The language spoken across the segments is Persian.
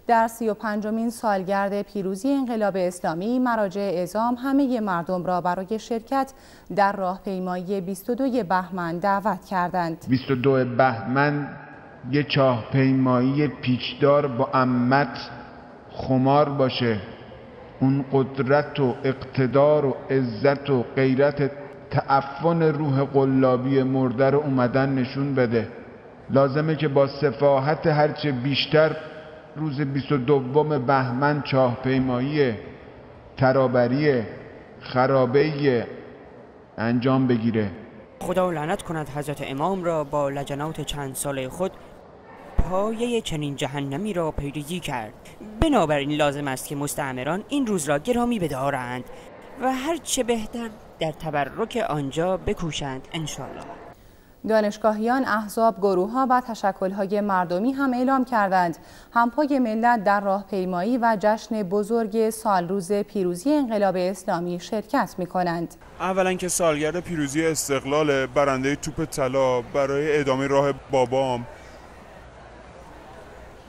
در 35مین سالگرد پیروزی انقلاب اسلامی مراجع اعزام همه مردم را برای شرکت در راهپیمایی 22 بهمن دعوت کردند. 22 بهمن یه چاهپیمایی پیچدار با عمت خمار باشه. اون قدرت و اقتدار و عزت و غیرت تعفن روح قلابی مرده رو اومدن نشون بده. لازمه که با سفاحت هرچه بیشتر روز 22 بهمن چاهپیمایی ترابری خرابه انجام بگیره. خدا لعنت کند حضرت امام را با لجنات چند ساله خود پایه چنین جهنمی را پیروزی کرد. بنابراین لازم است که مستعمران این روز را گرامی بدارند و هر چه بهتر در تبرک آنجا بکوشند انشالله. دانشگاهیان، احزاب، گروه‌ها و تشکل‌های مردمی هم اعلام کردند همپای ملت در راهپیمایی و جشن بزرگ سالروز پیروزی انقلاب اسلامی شرکت می‌کنند. اولا که سالگرد پیروزی استقلال، برنده توپ طلا، برای ادامه راه بابام،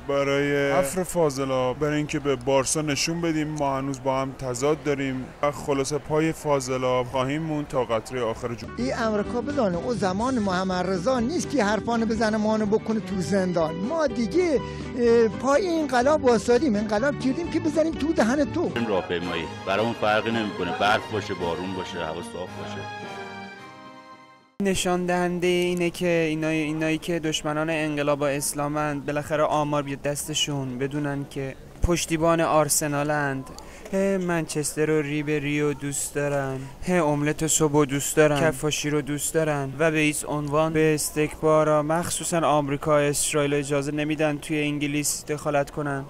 برای عفر فاضلا، برای اینکه به بارسا نشون بدیم ما هنوز با هم تضاد داریم و خلاصه پای فاضلا خواهیم مون تا قطره آخر جون. این امریکا بدانه او زمان محمد رضا نیست که حرفانو بزنه مانو بکنه تو زندان. ما دیگه پای انقلاب واسادیم، انقلاب کردیم که بزنیم تو دهن تو. این راهپیمایی برامون فرقی نمیکنه، برف باشه، بارون باشه، هوا صاف باشه. نشان دهنده اینه که اینایی که دشمنان انقلاب اسلامند بالاخره آمار بیاد دستشون، بدونن که پشتیبان آرسنالند. منچستر و ریو دوست دارن، املت صبح دوست دارن، کفاشی رو دوست دارن و به هیچ عنوان به استکبارا مخصوصا آمریکا اسرائیل اجازه نمیدن توی انگلیس دخالت کنن.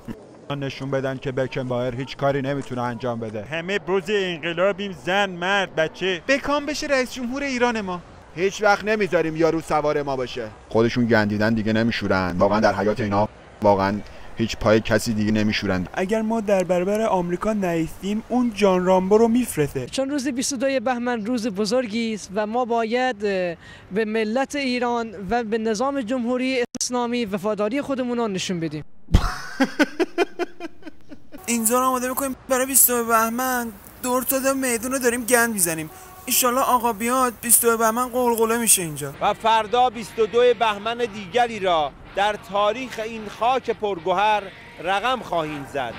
نشون بدن که بکنبایر هیچ کاری نمیتونه انجام بده. همه بروز انقلابیم، زن، مرد، بچه. بکام بشه رئیس جمهور ایران ما. هیچ وقت نمیذاریم یارو سوار ما باشه. خودشون گندیدن دیگه نمیشورن. واقعا در حیات اینا واقعا هیچ پای کسی دیگه نمیشورن. اگر ما در برابر آمریکا نایستیم اون جان رامبو رو میفرسته. چون روز 22 بهمن روز بزرگی است و ما باید به ملت ایران و به نظام جمهوری اسلامی وفاداری خودمون رو نشون بدیم. اینجا رو آماده می‌کنیم برای 22 بهمن، دور تا میدون رو داریم گند میزنیم. انشالله آقا بیاد 22 بهمن قلقله میشه اینجا. و فردا 22 بهمن دیگری را در تاریخ این خاک پرگوهر رقم خواهیم زد.